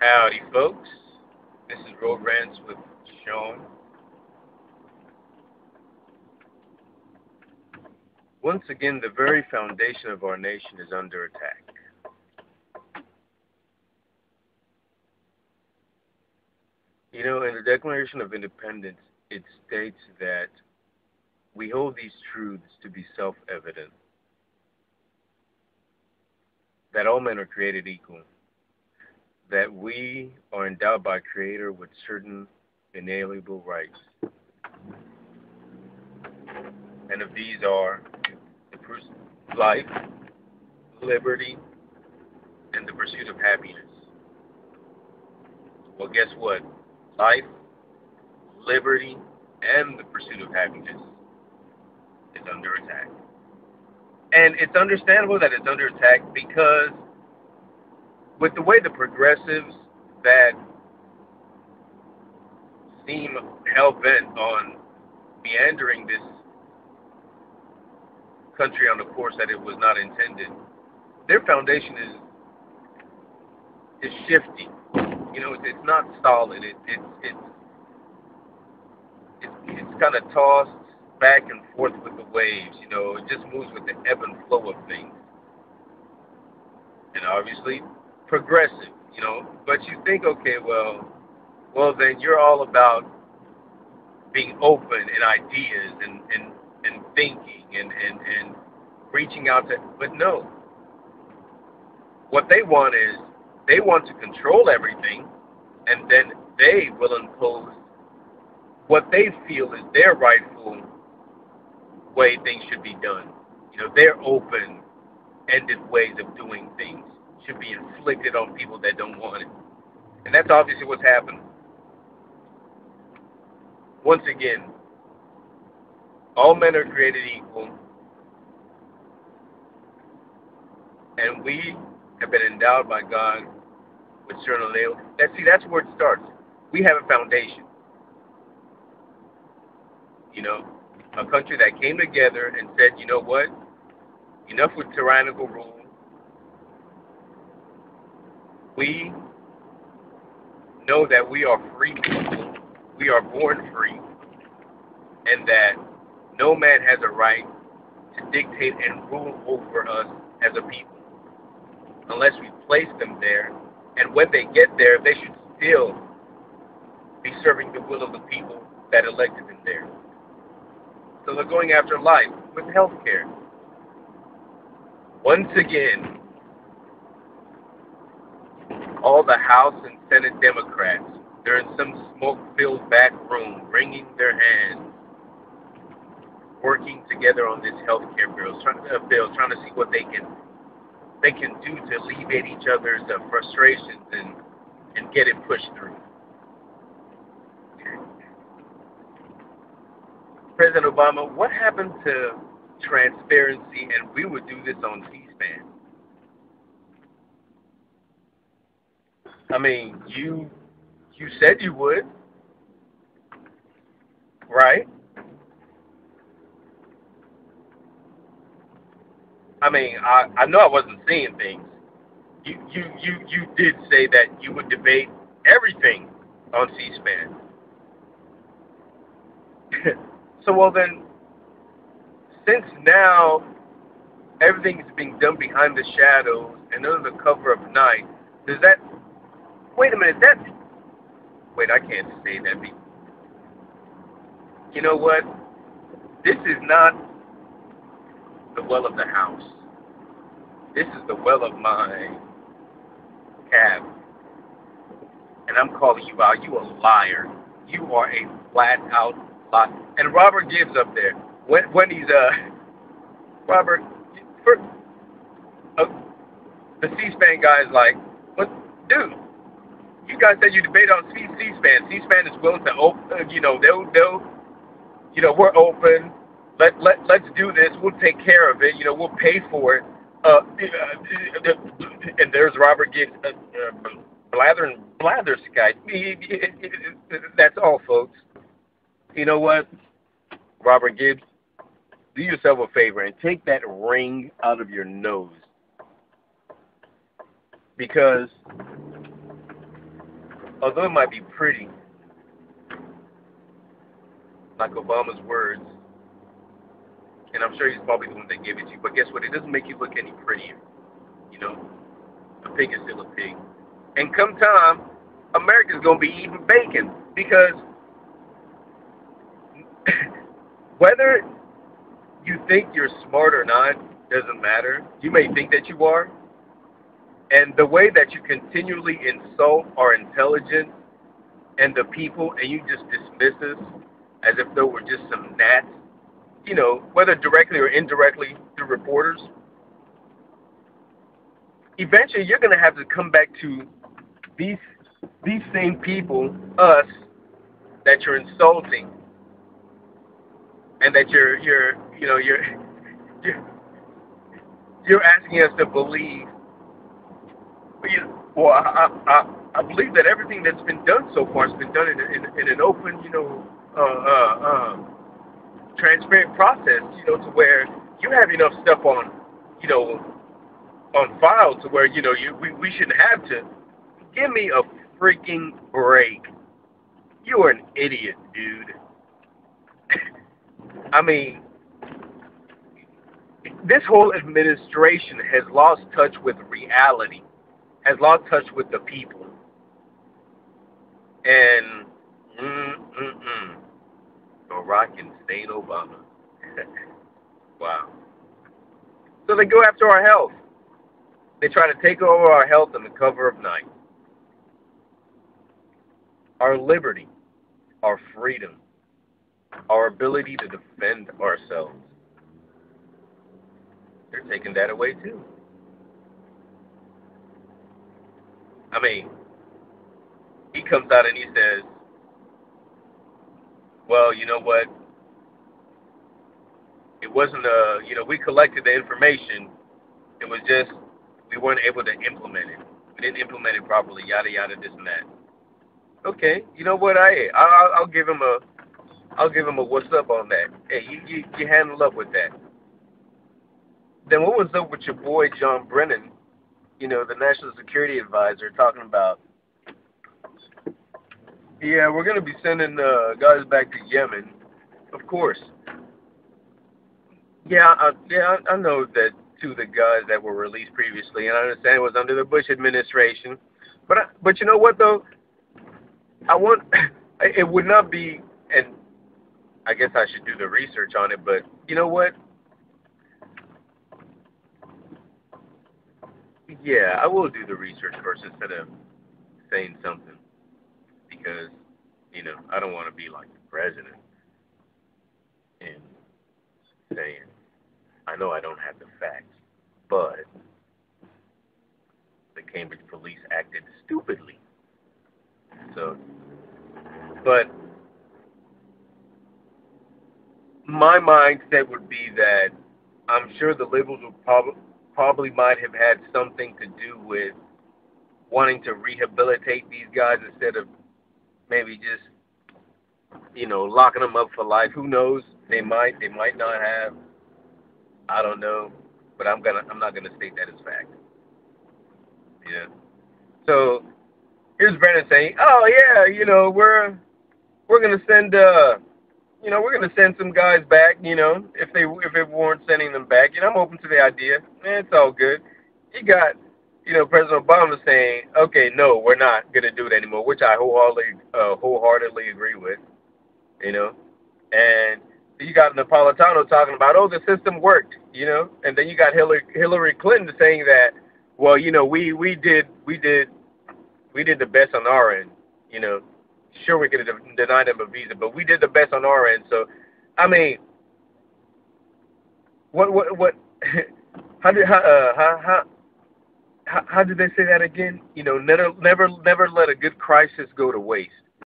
Howdy, folks. This is Road Rants with Sean. Once again, the very foundation of our nation is under attack. You know, in the Declaration of Independence, it states that we hold these truths to be self-evident, that all men are created equal, that we are endowed by Creator with certain inalienable rights. And of these are the pursuit of life, liberty, and the pursuit of happiness. Well, guess what? Life, liberty, and the pursuit of happiness is under attack. And it's understandable that it's under attack because with the way the progressives that seem hell-bent on meandering this country on a course that it was not intended, their foundation is shifty. You know, it's not solid. It's kind of tossed back and forth with the waves. You know, it just moves with the ebb and flow of things. And obviously, progressive. You know, but you think, okay, well, then you're all about being open in ideas and thinking and reaching out to. But no, what they want is they want to control everything, and then they will impose what they feel is their rightful way things should be done. You know, their open-ended ways of doing things should be inflicted on people that don't want it. And that's obviously what's happened. Once again, all men are created equal, and we have been endowed by God with certain that's where it starts. We have a foundation. You know, a country that came together and said, you know what? Enough with tyrannical rule. We know that we are free people. We are born free. And that no man has a right to dictate and rule over us as a people unless we place them there. And when they get there, they should still be serving the will of the people that elected them there. So they're going after life with health care. Once again, all the House and Senate Democrats, they're in some smoke-filled back room, wringing their hands, working together on this health care bill, trying to see what they can do to alleviate each other's frustrations and get it pushed through. President Obama, what happened to transparency? And we would do this on C-SPAN. I mean, you said you would, right? I mean, I know I wasn't seeing things. You did say that you would debate everything on C-SPAN. So, well then, since now everything is being done behind the shadows and under the cover of night, does that, wait a minute, wait, I can't say that. You know what? This is not the well of the house. This is the well of my cab. And I'm calling you out. You a liar. You are a flat-out liar. And Robert Gibbs up there, when he's, Robert, the C-SPAN guy is like, what, dude, you guys said you debate on C-SPAN. C-SPAN is willing to open, they'll we're open. Let's do this. We'll take care of it. You know, we'll pay for it. And there's Robert Gibbs, blatherskite. That's all, folks. You know what, Robert Gibbs? Do yourself a favor and take that ring out of your nose. Because although it might be pretty, like Obama's words, and I'm sure he's probably the one that gave it to you, but guess what? It doesn't make you look any prettier. You know, a pig is still a pig. And come time, America's going to be eating bacon because whether you think you're smart or not doesn't matter. You may think that you are. And the way that you continually insult our intelligence and the people, and you just dismiss us as if they were just some gnats, you know, whether directly or indirectly through reporters, eventually you're going to have to come back to these same people, us, that you're insulting, and that you're asking us to believe. Well, I believe that everything that's been done so far has been done in an open, transparent process, to where you have enough stuff on, on file to where, we shouldn't have to. Give me a freaking break. You are an idiot, dude. I mean, this whole administration has lost touch with reality, has lost touch with the people. And, Barack and Stain Obama. Wow. So they go after our health. They try to take over our health in the cover of night. Our liberty, our freedom, our ability to defend ourselves. They're taking that away too. I mean, he comes out and he says, well, you know what? It wasn't we collected the information. It was just we weren't able to implement it. We didn't implement it properly, yada, yada, this and that. Okay, you know what? I'll give him a what's up on that. Hey, you handle up with that. Then what was up with your boy John Brennan, the National Security Advisor, talking about, yeah, we're going to be sending guys back to Yemen. Of course. Yeah, I know that two of the guys that were released previously, and I understand it was under the Bush administration. But you know what, though? It would not be, and I guess I should do the research on it, but you know what? Yeah, I will do the research first instead of saying something, because, I don't want to be like the president and saying, I know I don't have the facts, but the Cambridge police acted stupidly. So, but my mindset would be that I'm sure the liberals will probably might have had something to do with wanting to rehabilitate these guys instead of maybe just, locking them up for life. Who knows? They might not have. I don't know, but I'm not gonna state that as fact. Yeah. So here's Brennan saying, "Oh yeah, we're gonna send we're gonna send some guys back. If it weren't sending them back, I'm open to the idea. It's all good." You got President Obama saying, "Okay, no, we're not gonna do it anymore," which I wholeheartedly agree with. And you got Napolitano talking about, oh, the system worked, and then you got Hillary Clinton saying that, well, we did the best on our end, Sure, we could have denied them a visa, but we did the best on our end. So, I mean, what? How did they say that again? Never let a good crisis go to waste.